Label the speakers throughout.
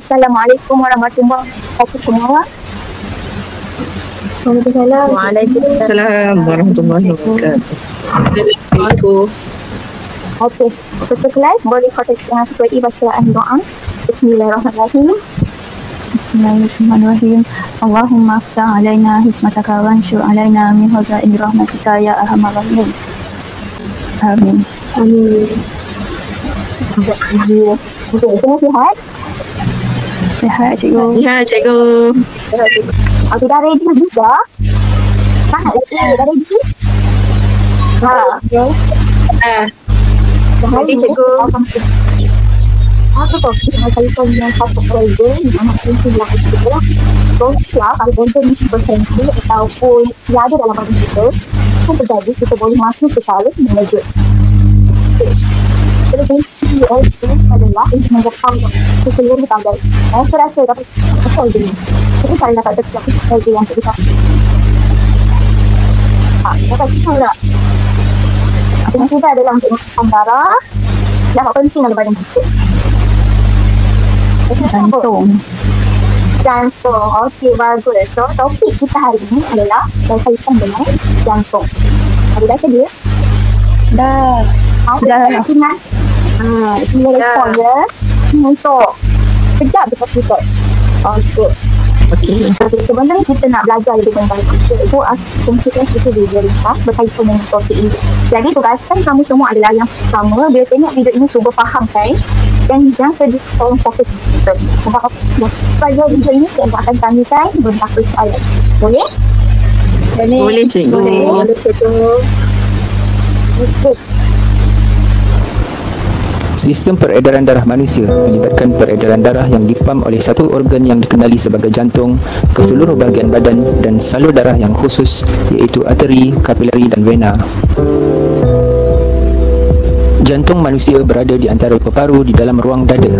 Speaker 1: Assalamualaikum warahmatullahi wabarakatuh. Waalaikumsalam.
Speaker 2: Waalaikumsalam warahmatullahi wabarakatuh. Assalamualaikum.
Speaker 1: Okey, peserta kelas boleh kotak dengan seperti bacaan doa. Bismillahirrahmanirrahim. Bismillahirrahmanirrahim. Allahumma aftah alaina hikmataka wa anshur alaina min hazain rahmatika ya arhamar rahimin. Amin. Amin. Okey, semua sihat? Sihat cikgu.
Speaker 2: Ya, cikgu.
Speaker 1: Okey, dah ready juga? Sangat dah ready? Jadi cikgu. Aku topik kaitan dengan satu program yang anak kuliah itu adalah sosial kalau contoh ni berfungsi ataupun tiada dalam badan kita, itu terjadi kita boleh masuk ke dalam menuju. Jadi fungsi itu adalah untuk menjadikan seseluruh badan. Saya rasa dapat betul ini. Jadi kalau dapat betul sesuatu yang kita dapat kita tak? Yang kita adalah untuk mengekalkan darah yang penting dalam badan kita. Jantung. Okey, bagus. So, topik kita hari ini adalah berkaitan dengan jantung. Ada dah sedia? Dah. Sudah. Ingat? Ini rekod ya. Untuk kejap dekat kita. Okey. Sebenarnya kita nak belajar lebih banyak. Itu fungsikan kita video ringkas berkaitan dengan topik ini. Jadi tugasan kamu semua adalah yang pertama, bila tengok video ini cuba fahamkan dan jangan sedih tolong fokus kita. Sebab pada video ini saya akan tanyakan beberapa soalan. Boleh?
Speaker 2: Boleh cikgu.
Speaker 1: Boleh cikgu. Okey.
Speaker 3: Sistem peredaran darah manusia melibatkan peredaran darah yang dipam oleh satu organ yang dikenali sebagai jantung ke seluruh bahagian badan dan salur darah yang khusus iaitu arteri, kapilari dan vena. Jantung manusia berada di antara peparu di dalam ruang dada.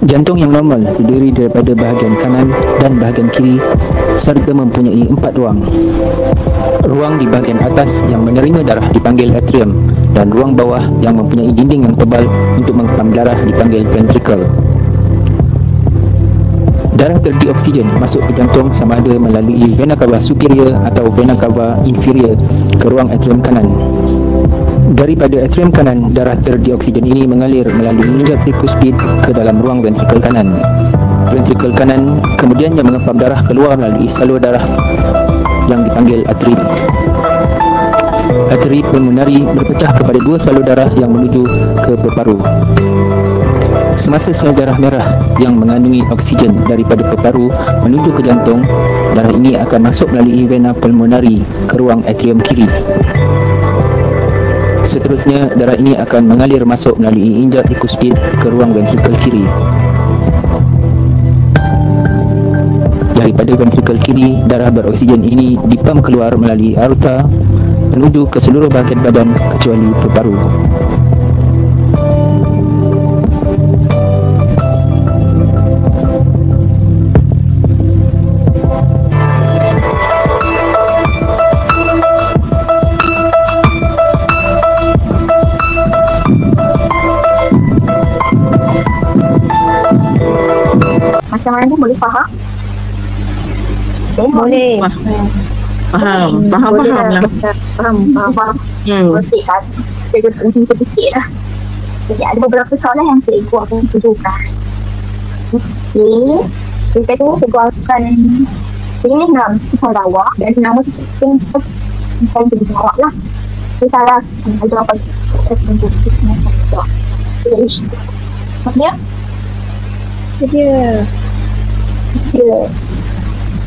Speaker 3: Jantung yang normal terdiri daripada bahagian kanan dan bahagian kiri serta mempunyai 4 ruang. Ruang di bahagian atas yang menerima darah dipanggil atrium dan ruang bawah yang mempunyai dinding yang tebal untuk mengepam darah dipanggil ventricle. Darah terdioksigen masuk ke jantung sama ada melalui vena cava superior atau vena cava inferior ke ruang atrium kanan. Daripada atrium kanan, darah terdioksigen ini mengalir melalui injap tricuspid ke dalam ruang ventrikel kanan. Ventrikel kanan kemudiannya mengepam darah keluar melalui salur darah yang dipanggil arteri. Arteri pulmonari berpecah kepada 2 salur darah yang menuju ke peparu. Semasa sel darah merah yang mengandungi oksigen daripada peparu menuju ke jantung, darah ini akan masuk melalui vena pulmonari ke ruang atrium kiri. Seterusnya, darah ini akan mengalir masuk melalui injap tricuspid ke ruang ventrikel kiri. Daripada ventrikel kiri, darah beroksigen ini dipam keluar melalui aorta menuju ke seluruh bahagian badan kecuali peparu.
Speaker 1: Macam mana boleh faham? Boleh.
Speaker 2: Faham lah.
Speaker 1: Faham. Okey kan. Saya berhenti sedikit lah. Jadi ada beberapa soalan yang saya akan tunjukkan. Okey. Kita tu saya akan pilih nama Sarawak dan nama saya pilih Sarawak lah. Saya salah jawapan saya tunjuk. Maksudnya?
Speaker 4: Sedia.
Speaker 1: Ya.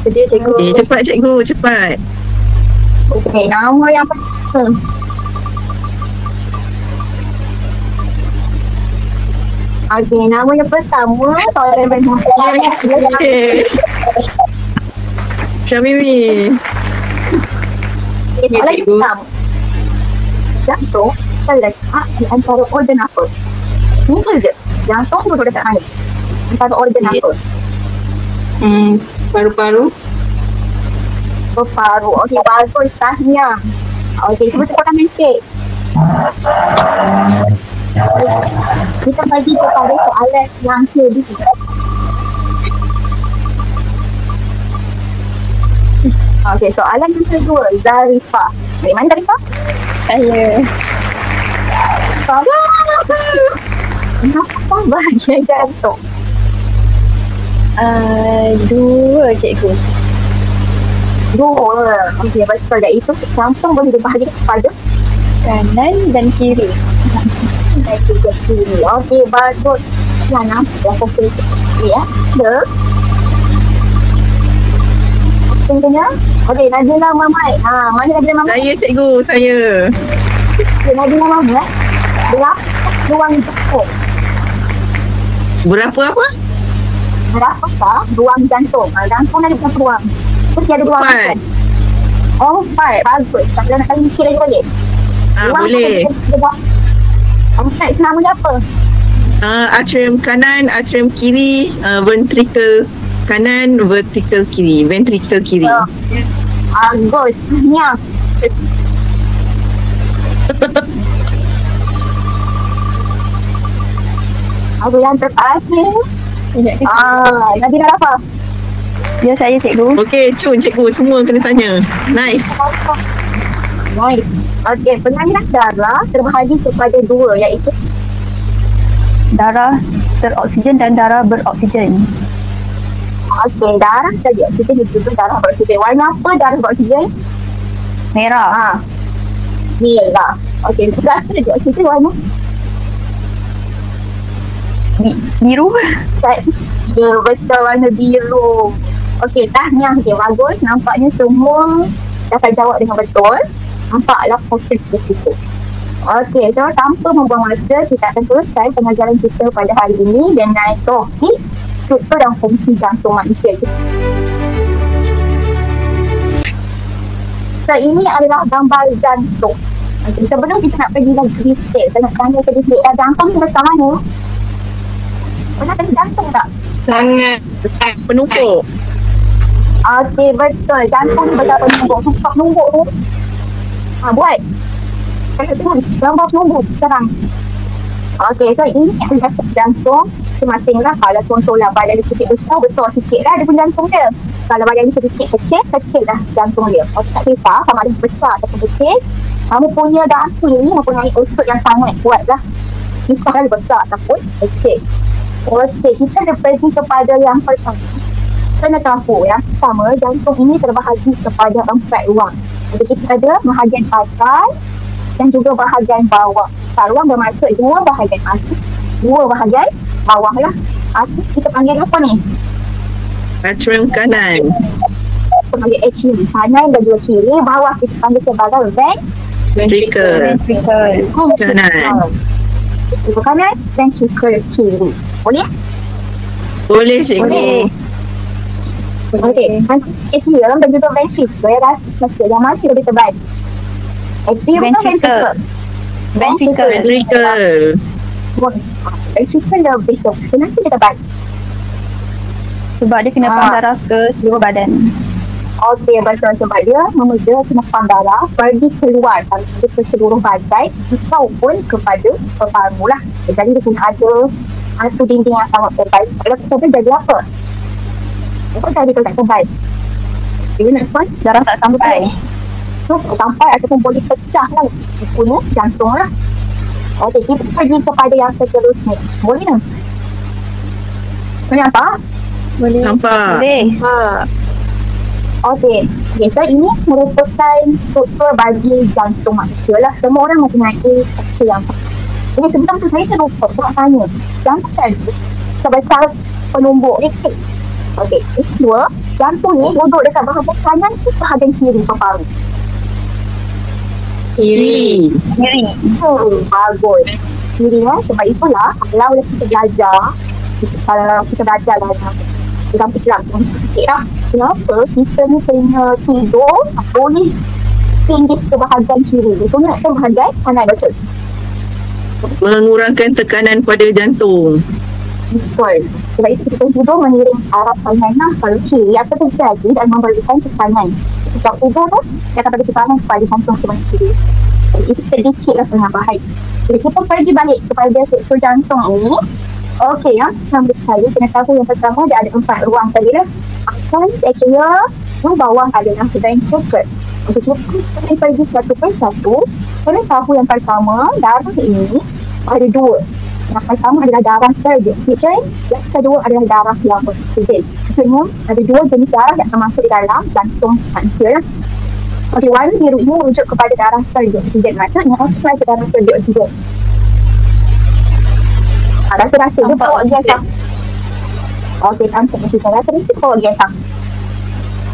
Speaker 4: Sedia cikgu.
Speaker 2: Cepat cikgu, cepat.
Speaker 1: Okey, nama yang pertama. Okey, nama yang pertama soalan
Speaker 2: Okay. Syamimi.
Speaker 1: soalan pertama. Jantung terletak di antara organ apa? Simple je. Jantung tu dekat mana? Antara organ apa?
Speaker 2: Paru-paru.
Speaker 1: Paru. Okey, bagus. Tahniah. Okey, cuba tepuk tangan sikit. Kita bagi kepada soalan yang kedua. Okey, soalan yang kedua. Zarifah. Dari mana Zarifah?
Speaker 4: Saya.
Speaker 1: Kenapa bahagian jantung?
Speaker 4: 2 cikgu.
Speaker 1: Dua. Okey, betul. Dan itu jantung boleh dibahagi kepada
Speaker 4: Kanan dan kiri.
Speaker 1: dan juga kiri. Okey, bagus. Ya, nampak fokus. Ya, betul. Tengoknya. Okey, Nadila Mamai. Mana Nadila Mamai?
Speaker 2: Saya cikgu, saya.
Speaker 1: Okay, Nadila Mamai. Berapa ruang jantung?
Speaker 2: Berapa apa?
Speaker 1: Berapakah ruang jantung? Jantung ada berapa ruang? Mesti ada ruang
Speaker 2: 4.
Speaker 1: jantung. Oh, 4. Bagus. Kalau nak kali mikir lagi boleh?
Speaker 2: Boleh.
Speaker 1: Empat, namanya apa?
Speaker 2: Atrium kanan, atrium kiri, ventricle kanan, vertical kiri, ventricle kiri.
Speaker 1: Bagus. Ya. Aku yang terakhir. Nadira apa?
Speaker 4: Ya, saya cikgu.
Speaker 2: Okey, cun cikgu, semua kena tanya. Nice.
Speaker 1: Nice. Okey, pengaliran darah terbahagi kepada 2, iaitu
Speaker 4: Darah teroksigen dan darah beroksigen.
Speaker 1: okey, darah saja oksigen dan juga darah beroksigen. Warna apa darah beroksigen?
Speaker 4: Merah.
Speaker 1: Merah. Okey, darah saja oksigen warna
Speaker 4: Biru.
Speaker 1: ya, betul, warna biru. Okey, tahniah. Okey, bagus. Nampaknya semua dapat jawab dengan betul. Nampaklah fokus di situ. Okey, so tanpa membuang masa, kita akan teruskan pengajaran kita pada hari ini dengan topik struktur dan fungsi jantung manusia. So, ini adalah gambar jantung. Okay, sebelum kita nak pergi lagi detail, saya nak tanya sedikit, jantung ni besar mana? Pernah tengok jantung tak?
Speaker 2: Sangat besar. Penumpuk.
Speaker 1: Okey, betul. Jantung ni besar penumbuk. Nampak penumbuk tu? Buat. Saya tengok gambar penumbuk sekarang. Okey, so ini adalah jantung masing-masing lah. Kalau contohlah badan dia sedikit besar sikit lah dia pun jantung dia. Kalau badan dia sedikit kecil lah jantung dia. Okey, tak kisah sama ada besar ataupun kecil. Kamu punya jantung ni mempunyai unsur yang sangat kuat lah. Kisah ada besar ataupun kecil. Okey, kita dah pergi kepada yang pertama. Kena tahu yang pertama, jantung ini terbahagi kepada 4 ruang. Jadi kita ada bahagian atas dan juga bahagian bawah. Ruang bermaksud 2 bahagian atas, 2 bahagian bawah lah. Atas kita panggil apa ni?
Speaker 2: Atrium kanan.
Speaker 1: Kita panggil atrium kanan dan juga kiri. Bawah kita panggil sebagai
Speaker 2: Ventricle. Kanan.
Speaker 1: Ventricle kanan, ventricle kiri. Boleh?
Speaker 2: Boleh cikgu.
Speaker 1: Okey, atrium dan juga ventricle rasa yang mana lebih tebal? Atrium atau ventricle?
Speaker 4: Ventricle.
Speaker 2: Ventricle.
Speaker 1: Ventricle lebih tebal. Kenapa dia tebal?
Speaker 4: Sebab dia kena pam darah ke seluruh badan.
Speaker 1: Okey, betul. Sebab dia memeja kemampuan darah pergi keluar ke seluruh badan ataupun kepada paru lah. Jadi dia kena ada satu dinding yang sangat tebal. Kalau kita jadi apa? Apa jadi kalau tak tebal? Dia nak pun
Speaker 4: Darah tak sampai.
Speaker 1: so, sampai ataupun boleh pecah lah punya jantung lah. Okey, kita pergi kepada yang seterusnya. Boleh tak? Kenapa?
Speaker 4: Boleh.
Speaker 2: Nampak.
Speaker 4: Boleh.
Speaker 1: Okey, so ini merupakan struktur bagi jantung manusia lah. Semua orang mempunyai struktur yang sama. Jadi sebelum tu saya terlupa nak tanya. Jantung tadi sebesar penumbuk rektik. Okey, kedua, jantung ni duduk dekat bahagian kanan ke bahagian kiri paru?
Speaker 2: Kiri.
Speaker 1: Bagus. Kiri sebab itulah kalau kita belajar, kalau kita belajar dalam Islam, kenapa kita ni kena tidur boleh tinggi ke bahagian kiri? Itu nak ke bahagian kanan, betul?
Speaker 2: Mengurangkan tekanan pada jantung.
Speaker 1: Betul. Sebab itu kita tidur mengiring arah kanan kalau kiri apa terjadi dan memberikan tekanan. Sebab tidur tu dia akan bagi tekanan kepada jantung sebelah kiri. Jadi itu sedikitlah penambahan. Jadi kita pergi balik kepada struktur jantung ini. Okey ya, nombor sekali kena tahu yang pertama dia ada 4 ruang tadi lah. Atas, atrial, yang bawah adalah ventricle. Okey, kita pergi satu persatu. Kena tahu yang pertama, darah ini ada 2. Yang pertama adalah darah teroksigen, yang kedua adalah darah yang beroksigen. Maksudnya ada 2 jenis darah yang akan masuk di dalam jantung manusia. Okey, warna biru ini merujuk kepada darah teroksigen. Maksudnya apa darah teroksigen? Rasa-rasa dia bawa biasa. Okey, tanpa kita rasa-rasa bawa biasa.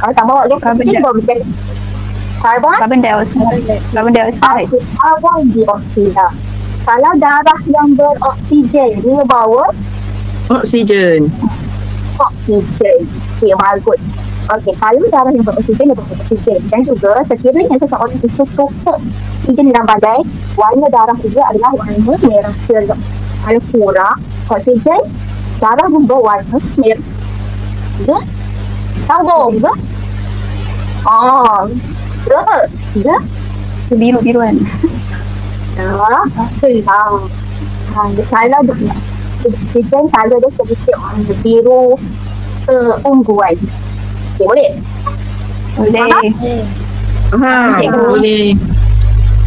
Speaker 1: Kalau tak bawa biasa, dia bawa biasa.
Speaker 4: Carbon dioxide.
Speaker 1: Carbon dioksida. Kalau darah yang beroksigen, dia bawa
Speaker 2: Oksigen.
Speaker 1: Okey, bagus. Okey, kalau darah yang beroksigen, dia bawa oksigen. Dan juga sekiranya seseorang itu cukup oksigen dalam badan, warna darah juga adalah warna merah cerah. Kalau kurang oksigen, darah membawa warna merah. Ya? Sambung ke? Ya?
Speaker 4: Biru-biruan.
Speaker 1: Kalau oksigen, kalau dia sedikit warna biru keungguan. Okay, boleh?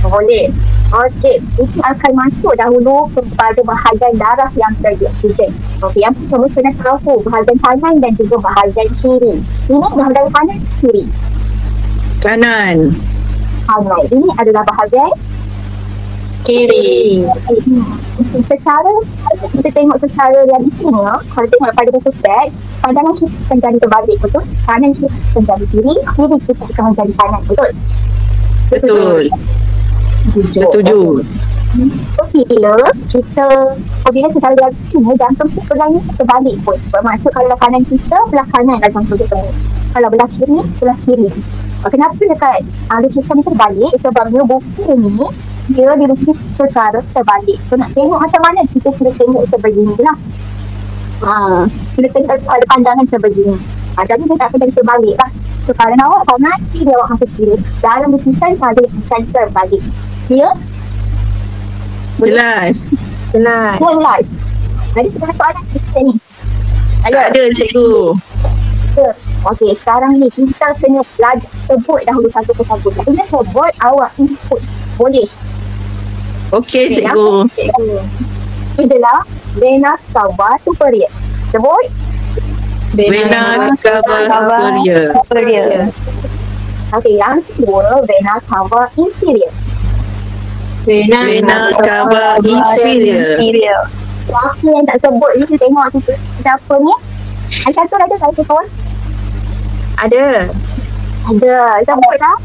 Speaker 1: Boleh. Okey, itu akan masuk dahulu kepada bahagian darah yang teroksigen. Okey, yang pertama kena tahu bahagian kanan dan juga bahagian kiri. Ini bahagian kanan, kiri.
Speaker 2: Kanan.
Speaker 1: Ini adalah bahagian
Speaker 2: Kiri.
Speaker 1: Secara kita tengok secara realistiknya, kalau tengok pada buku teks, pandangan kita akan jadi terbalik, betul? Kanan kita akan jadi kiri, kiri kita akan menjadi kanan, betul?
Speaker 2: Betul. Setuju.
Speaker 1: Bila secara realistiknya jantung kita sebenarnya terbalik pun. Bermaksud kalau kanan kita, belah kanan lah jantung kita. Kalau belah kiri, belah kiri. Kenapa dekat lukisan ni terbalik? Sebabnya buku ni dia dilukis secara terbalik. So nak tengok macam mana, kita kena tengok sebegini lah. Kita tengok ada pandangan sebegini. Jadi dia tak akan jadi terbalik lah. So kalau awak kanan, dia awak masuk kiri. Dalam lukisan ada yang akan terbalik. Ya?
Speaker 2: Jelas.
Speaker 1: Jelas. Jadi sebenarnya soalan kita ni.
Speaker 2: Tak ada cikgu.
Speaker 1: Okey, sekarang ni kita kena belajar sebut dahulu satu persatu. Kita sebut, awak input. Boleh?
Speaker 2: Okey cikgu.
Speaker 1: Adalah vena cava superior. Sebut.
Speaker 2: Vena cava superior.
Speaker 1: Okey, yang kedua vena cava inferior.
Speaker 2: Vena cava inferior.
Speaker 1: Apa yang tak sebut ni, kita tengok siapa ni. Satu ada satu kawan? Ada. Sebut tak?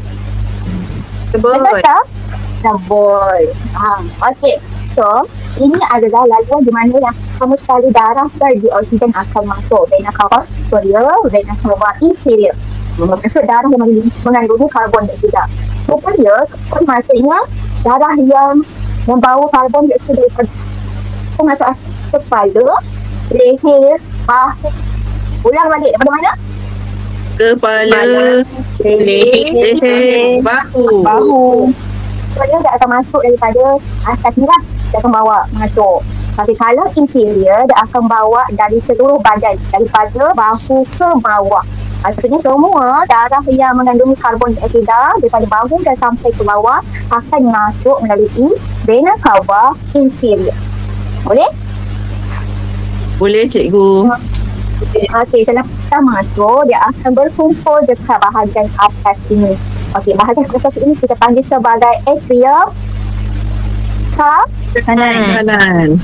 Speaker 1: Sebut. Okey. So, ini adalah laluan di mana yang sama sekali darah teroksigen akan masuk. Vena cava superior, vena cava inferior. Maksud darah yang mengandungi karbon dioksida. Superior, maksudnya darah yang membawa karbon dioksida daripada masuk kepala, leher, bahu. Ulang balik daripada mana?
Speaker 2: Kepala, leher, bahu. Dia
Speaker 1: tak akan masuk daripada atas ni lah. Dia akan bawa masuk. Tapi kalau inferior, dia akan bawa dari seluruh badan. Daripada bahu ke bawah. Maksudnya semua darah yang mengandungi karbon dioksida daripada bahu dan sampai ke bawah akan masuk melalui vena cava inferior. Boleh?
Speaker 2: Boleh cikgu.
Speaker 1: Okey, selepas kita masuk, dia akan berkumpul dekat bahagian atas ini. Okey, bahagian atas ini kita panggil sebagai atrium.
Speaker 2: Kanan.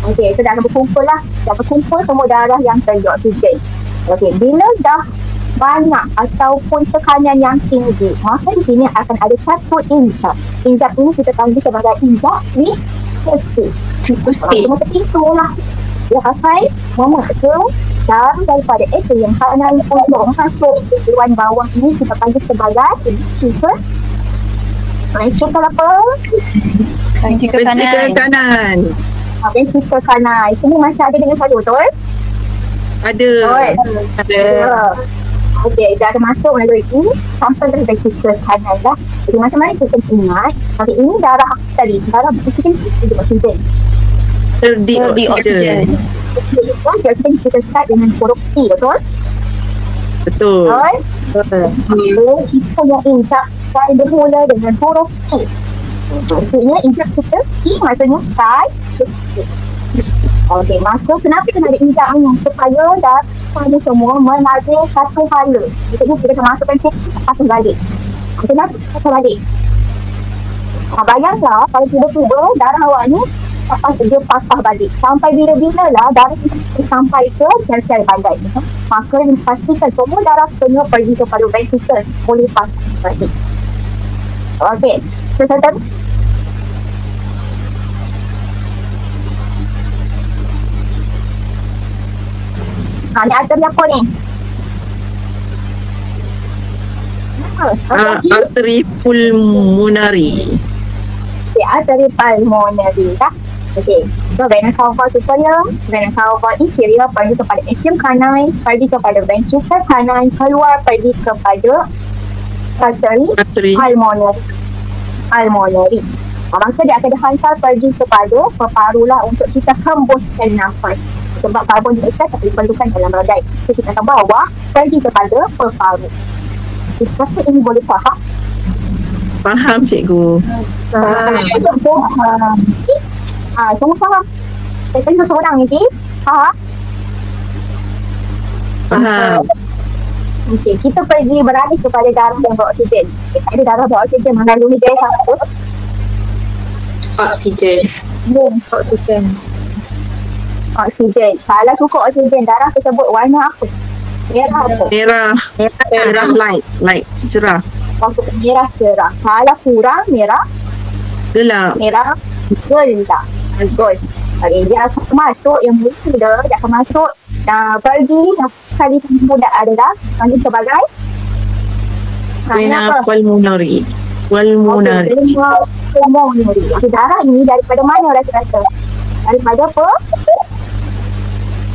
Speaker 1: Okey, so dah berkumpul lah. Dah berkumpul semua darah yang terdioksigen. Okey, bila dah banyak ataupun tekanan yang tinggi, maka di sini akan ada satu injak. Injak ini kita panggil sebagai injak restrictive. Seperti itulah. Dia pakai memukul darah daripada atrium kanan untuk masuk ke dewan bawah ini kita panggil sebagai ventricle. Ventricle apa?
Speaker 4: Ventricle kanan.
Speaker 1: Ventricle kanan. Sini masih ada dengan saya, betul?
Speaker 2: Ada.
Speaker 4: Ada.
Speaker 1: Okey, dah ada masuk melalui ini sampai dari ventricle kanan dah. Jadi macam mana kita ingat, tapi ini darah tadi, darah oksigen.
Speaker 2: Terdioksigen.
Speaker 1: Oksigen kita start dengan huruf T, betul?
Speaker 2: Betul.
Speaker 1: Kita yang injak saya bermula dengan huruf T. Maksudnya injak kita T maksudnya start. Okey, maka kenapa kena ada injak ni? Supaya pada semua melalui satu hala. Maksudnya kita akan masukkan satu balik. Kenapa satu balik? Bayanglah kalau tiba-tiba darah awak ni dia patah balik. Sampai bila-bila lah darah kita sampai ke sel-sel badan. Maka dipastikan semua darah kena pergi kepada ventricle boleh patah balik. Okey, terus. Ni arteri apa ni?
Speaker 2: Arteri pulmonari.
Speaker 1: Okay, arteri pulmonari lah. Okay, so vena cava superior, vena cava inferior pergi kepada atrium kanan, pergi kepada ventricle kanan, keluar pergi kepada arteri pulmonari. Maka dia akan dihantar pergi kepada peparu lah untuk kita hembuskan nafas. Sebab karbon dioksida tak diperlukan dalam badan. So kita akan bawa pergi kepada peparu. Rasa ini boleh faham?
Speaker 2: Faham cikgu.
Speaker 1: Semua faham? Saya tanya seorang ni, faham?
Speaker 2: Faham.
Speaker 1: Okey, kita pergi beralih kepada darah yang beroksigen. Ada darah beroksigen melalui gaya apa? Oksigen. Salah cukup oksigen. Darah tersebut warna apa? Merah apa?
Speaker 2: Merah light. Cerah.
Speaker 1: Maksud merah cerah. Salah kurang merah
Speaker 2: Gelap.
Speaker 1: Bagus. Okay, dia akan masuk yang muda. Dia akan masuk pergi sekali muda adalah nanti sebagai
Speaker 2: Vena pulmonari.
Speaker 1: Okay, darah ini daripada mana rasa-rasa? Daripada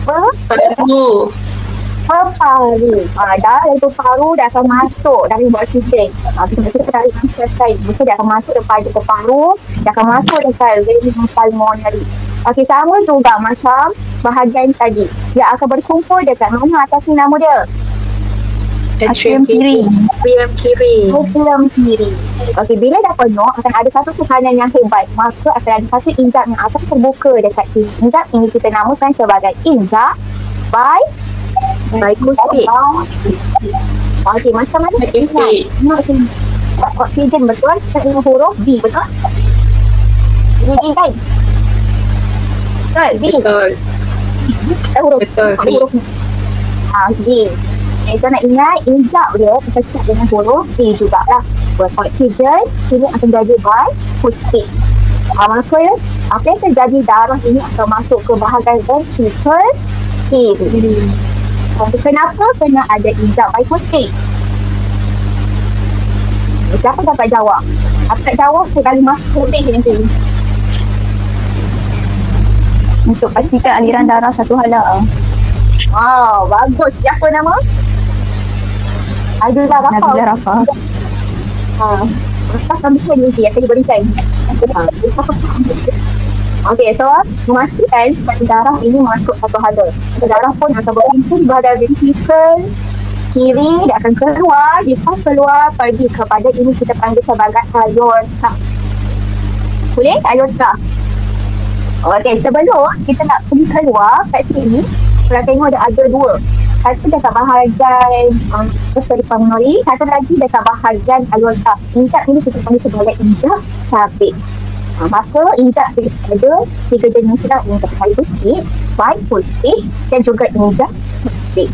Speaker 1: peparu. Darah dari peparu dia akan masuk dari oksigen. Sebab kita tarik nafas lain. Maka dia akan masuk daripada peparu. Dia akan masuk dekat vena pulmonari. Okey, sama juga macam bahagian tadi. Dia akan berkumpul dekat mana atas ni nama dia?
Speaker 4: Atrium kiri.
Speaker 1: Atrium kiri. Okey, bila dah penuh akan ada satu tekanan yang hebat. Maka akan ada satu injak yang akan terbuka dekat sini. Injak ini kita namakan sebagai injak bicuspid. Okey, macam mana? Oksigen betul dengan huruf B, betul? Ini kan? Betul. Huruf B. So nak ingat injak dia kita start dengan huruf B jugalah. Oksigen sini akan jadi bicuspid. Maka apa yang terjadi, darah ini akan masuk ke bahagian ventricle kiri. Kenapa kena ada injak bicuspid? Siapa dapat jawab? Aku tak jawab sekali masuk nanti.
Speaker 4: Untuk pastikan aliran darah satu hala.
Speaker 1: Bagus. Siapa nama? Nabila Rafa. Kami sendiri yang saya berikan. Okey, so memastikan supaya darah ini masuk satu hala. Darah pun akan berhenti pada ventricle kiri, dia akan keluar, dia akan keluar pergi kepada ini kita panggil sebagai aorta. Boleh? Aorta. Okey, sebelum kita nak pergi keluar kat sini, kalau tengok ada dua. Satu dekat bahagian arteri pulmonari, satu lagi dekat bahagian aorta. Injak ini kita panggil sebagai injak sabit. Maka injak ada 3 jenis lah, injak hypostate, biphostate dan juga injak phosphate.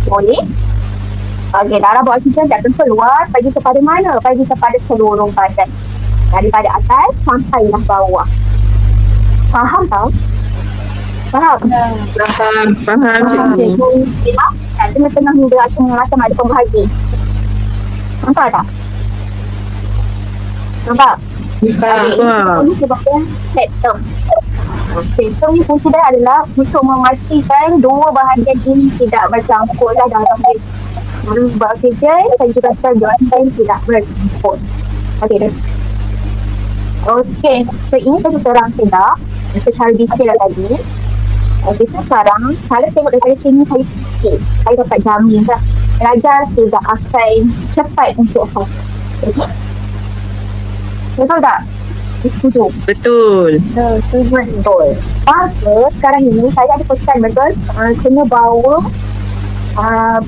Speaker 1: Boleh? Okey, darah beroksigen datang keluar, pergi kepada mana? Pergi kepada seluruh badan. Daripada atas sampailah bawah. Faham tak? Faham?
Speaker 2: Faham cikgu.
Speaker 1: Memang kat tengah-tengah ni dia macam ada pembahagi. Nampak tak? Nampak?
Speaker 2: Wah.
Speaker 1: Ini sebabnya septum. Septum ni fungsi dia adalah untuk memastikan dua bahagian ini tidak bercampur lah dalam dia. Lalu beroksigen dan juga terjoinkan tidak bercampur. Okey dah. Okey, so ini saya terang tidak secara detail tadi. Okey, sekarang kalau tengok daripada sini saya fikir, saya dapat jamin tak belajar tidak akan cepat untuk hafal. Okey. Betul tak? Setuju?
Speaker 2: Betul.
Speaker 1: Betul. Maka sekarang ini saya ada pesan betul, kena bawa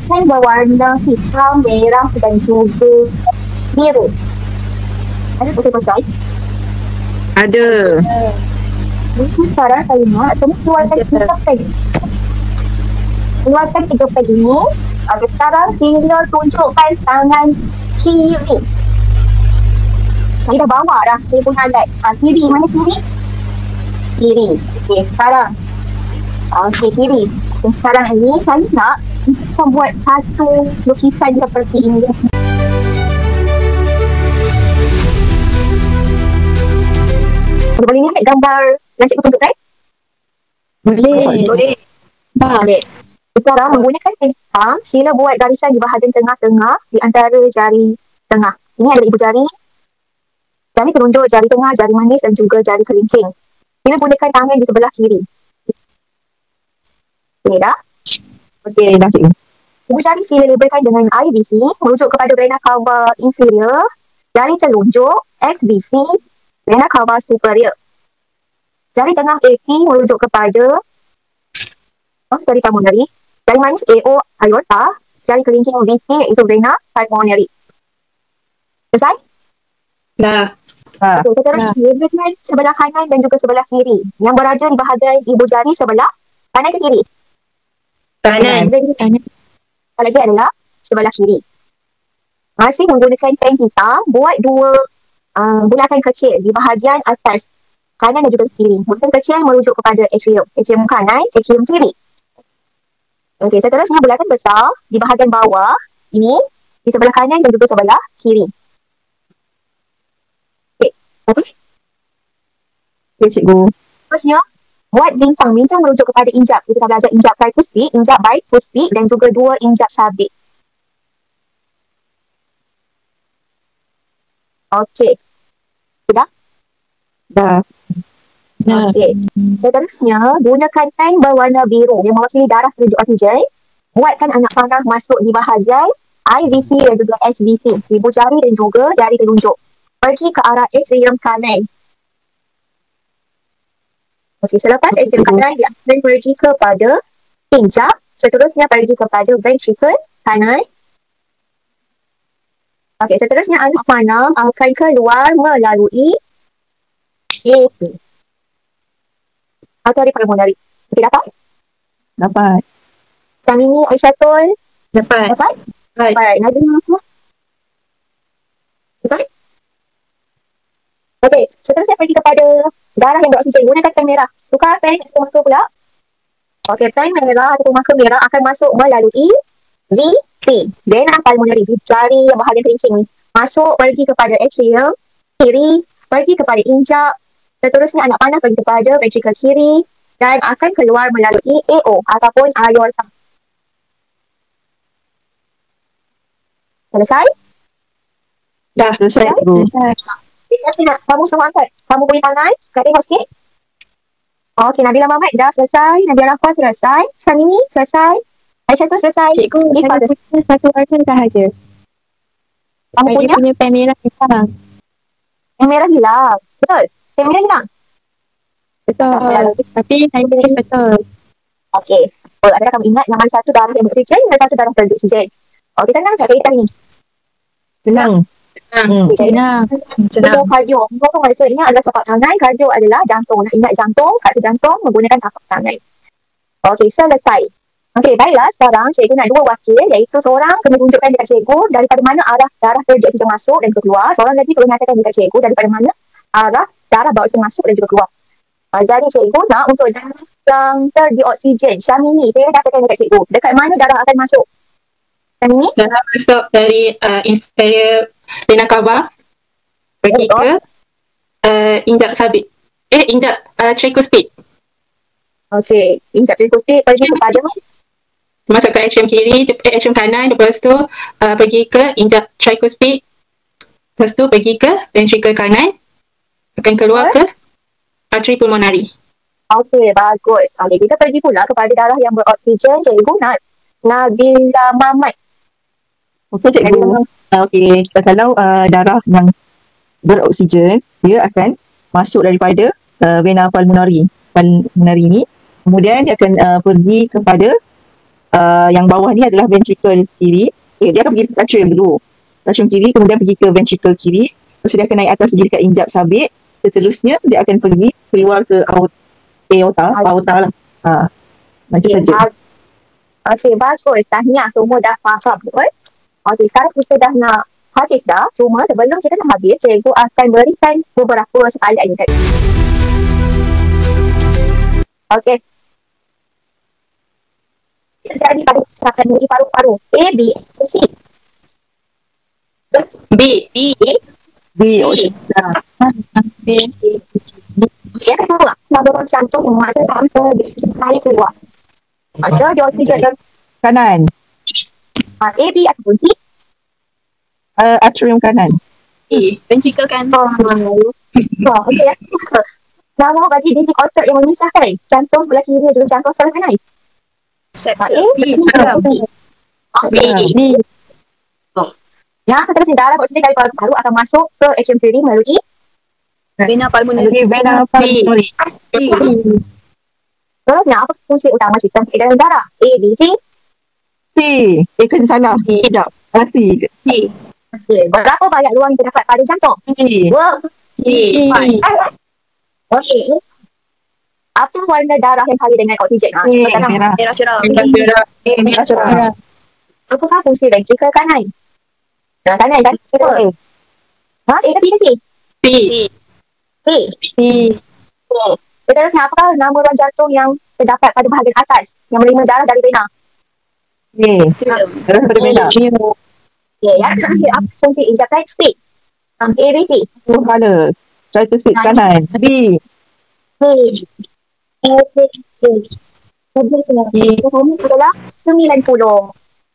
Speaker 1: pen berwarna hitam, merah dan juga biru. Ada pesan-pesan?
Speaker 2: Ada.
Speaker 1: Jadi sekarang saya nak semua keluarkan 3 pen. Keluarkan 3 pen ini. Sekarang sila tunjukkan tangan kiri. Saya dah bawa dah. Saya pun highlight. Kiri. Mana kiri? Kiri. Okey, sekarang. Okey, kiri. Dan sekarang ini saya nak kita buat satu lukisan seperti ini. Boleh lihat gambar yang cikgu tunjukkan? Boleh. Boleh. Sekarang menggunakan pen hitam, sila buat garisan di bahagian tengah-tengah di antara jari tengah. Ini adalah ibu jari. Jari telunjuk, jari tengah, jari manis dan juga jari kelingking. Sila gunakan tangan di sebelah kiri. Okey dah?
Speaker 2: Okey dah cikgu.
Speaker 1: Ibu jari sila labelkan dengan IVC, merujuk kepada vena cava inferior, jari telunjuk, SVC, vena cava superior. Jari tengah AP merujuk kepada jari pulmonary, jari manis AO aorta, jari kelingking VP iaitu vena pulmonary. Selesai?
Speaker 2: Dah.
Speaker 1: Okey, kita terus labelkan sebelah kanan dan juga sebelah kiri yang berada di bahagian ibu jari sebelah kanan ke kiri?
Speaker 2: Kanan.
Speaker 1: Sekali lagi adalah sebelah kiri. Masih menggunakan pen hitam, buat 2 bulatan kecil di bahagian atas kanan dan juga kiri. Bulatan kecil merujuk kepada atrium. Atrium kanan, atrium kiri. Okey, seterusnya bulatan besar di bahagian bawah ini di sebelah kanan dan juga sebelah kiri. Okey, apa?
Speaker 2: Okey cikgu.
Speaker 1: Terusnya buat bintang. Bintang merujuk kepada injak. Kita belajar injak triphosphate, injak biphosphate dan juga 2 injak sabit. Okey. Sudah?
Speaker 2: Dah.
Speaker 1: Okey. Seterusnya, gunakan pen berwarna biru yang mewakili darah terjun oksigen. Buatkan anak panah masuk di bahagian IVC dan juga SVC, ibu jari dan juga jari telunjuk. Pergi ke arah atrium kanan. Okey, selepas atrium kanan, dia akan pergi kepada injak. Seterusnya pergi kepada ventricle kanan. Okey, seterusnya anak panah akan keluar melalui AP atau di pulmonary. Okey, dapat?
Speaker 2: Dapat.
Speaker 1: Yang ini Aisyatun
Speaker 2: Dapat.
Speaker 1: dapat? Baik. Nadia apa? Betul? Okey, seterusnya pergi kepada darah yang beroksigen. Gunakan pen merah. Tukar pen atau marker pula. Okey, pen merah atau marker merah akan masuk melalui VP, vena pulmonary, di jari yang bahagian kelingking ni. Masuk, pergi kepada atrium kiri, pergi kepada injak. Seterusnya anak panah pergi kepada ventricle kiri dan akan keluar melalui AO ataupun aorta. Selesai?
Speaker 2: Dah selesai cikgu.
Speaker 1: Nanti nak kamu semua angkat. Kamu punya tangan, kat tengok sikit. Okey, Nabila Muhammad dah selesai. Nabila Rafah selesai. Syamini selesai. Aisyah tu selesai.
Speaker 4: Cikgu, saya punya satu warna sahaja.
Speaker 1: Kamu
Speaker 4: Dia
Speaker 1: punya?
Speaker 4: punya pen merah hilang.
Speaker 1: Yang merah hilang. Betul? Yang merah hilang?
Speaker 4: Betul. Tapi saya tulis betul.
Speaker 1: Okey. Oh, adalah kamu ingat nama satu darah yang beroksigen dan satu darah tak beroksigen. Okey, tenang tak kaitan ni?
Speaker 2: Senang. Senang.
Speaker 1: Sebelum kardio. Maksudnya adalah tapak tangan. Kardio adalah jantung. Nak ingat jantung, kata jantung menggunakan tapak tangan. Okey, selesai. Okey, baiklah. Sekarang cikgu nak dua wakil, iaitu seorang kena tunjukkan dekat cikgu daripada mana arah darah terdioksidasi masuk dan juga keluar. Seorang lagi tolong nyatakan dekat cikgu daripada mana arah darah bauxit masuk dan juga keluar. Jadi cikgu nak untuk darah yang terdioksigen, Syamini, saya katakan dekat cikgu, dekat mana darah akan masuk? Syamini?
Speaker 2: Darah masuk dari inferior vena cava pergi ke injak sabit. Injak tricuspid.
Speaker 1: Okey, injak tricuspid pergi kepada
Speaker 2: Masuk ke atrium kiri, atrium kanan, lepas tu pergi ke injak tricuspid. Lepas tu pergi ke ventricle kanan, akan keluar ke artery pulmonary.
Speaker 1: okey, bagus. Okey, kita pergi pula kepada darah yang beroksigen. Cikgu nak Nabila Mamat.
Speaker 5: Okey cikgu. Okey, kalau darah yang beroksigen, dia akan masuk daripada vena pulmonary ni. Kemudian dia akan pergi kepada yang bawah ni adalah ventricle kiri. Dia akan pergi ke atrium dulu. Atrium kiri, kemudian pergi ke ventricle kiri. Lepas tu dia akan naik atas pergi dekat injak sabit. Seterusnya dia akan pergi keluar ke aorta lah. Itu saja.
Speaker 1: Okey, bagus. Tahniah, semua dah faham. Okey, sekarang kita dah nak habis dah. Cuma sebelum kita nak habis, cikgu akan berikan beberapa soalan ini tadi. Okey. Jadi pada usahakan mengenai paru-paru. A, B, C.
Speaker 2: B.
Speaker 1: Yang kedua, saluran jantung memasuk sampai di sisi keluar. Ada di oksigen
Speaker 5: Kanan.
Speaker 1: A, B ataupun C.
Speaker 5: Atrium kanan.
Speaker 2: Ventricle kanan.
Speaker 1: Okey. Nama bagi dinding otak yang memisahkan jantung sebelah kiri dan juga jantung sebelah kanan. B. Yang seterusnya darah beroksigen dari paru-paru akan masuk ke atrium kiri melalui
Speaker 4: Vena pulmonary.
Speaker 5: Vena pulmonary.
Speaker 1: Terusnya apa fungsi utama sistem peredaran darah? A, B, C.
Speaker 5: C. Kena salah. Sekejap. C.
Speaker 1: Okey, berapa banyak ruang yang terdapat pada jantung? Dua. Okey. Apa warna darah yang kaya dengan oksigen?
Speaker 5: Merah.
Speaker 4: Merah cerah.
Speaker 5: Merah cerah.
Speaker 1: Apakah fungsi ventricle kanan? Kanan kan? A ke B ke C? C. Seterusnya, apakah nama ruang jantung yang terdapat pada bahagian atas yang menerima darah dari vena?
Speaker 5: Darah pada vena.
Speaker 1: Okey, yang terakhir, apa fungsi injak tricuspid? A, B, C.
Speaker 5: Kepala. Tricuspid kanan. B.
Speaker 1: Adalah 90.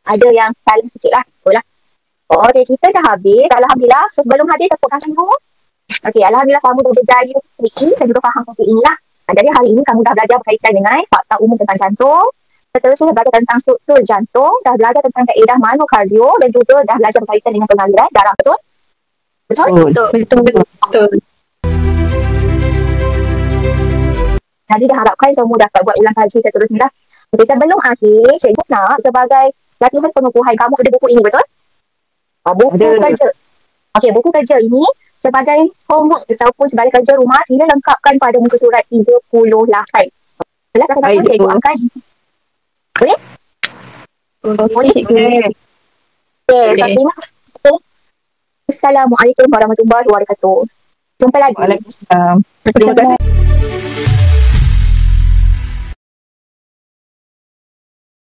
Speaker 1: Ada yang salah sikit lah. Betul lah. Okey, kita dah habis. Alhamdulillah. So, sebelum habis, tepuk tangan dulu. Okey, Alhamdulillah kamu dah berjaya sedikit dan juga faham topik ini lah. Jadi hari ini kamu dah belajar berkaitan dengan fakta umum tentang jantung. Seterusnya belajar tentang struktur jantung. Dah belajar tentang kaedah manokardio dan juga dah belajar berkaitan dengan pengaliran darah. Betul?
Speaker 2: Betul.
Speaker 1: Jadi dah harapkan semua dapat buat ulang kaji seterusnya lah. Okey, sebelum akhir, cikgu nak sebagai latihan pengukuhan, kamu ada buku ini, betul? Buku kerja. Okey, buku kerja ini sebagai homework ataupun sebagai kerja rumah, sila lengkapkan pada muka surat 38. Jelas kata cikgu akan. Boleh?
Speaker 4: Okey, cikgu.
Speaker 1: Okey, Assalamualaikum warahmatullahi wabarakatuh. Jumpa lagi.
Speaker 5: Waalaikumsalam.
Speaker 1: Terima kasih.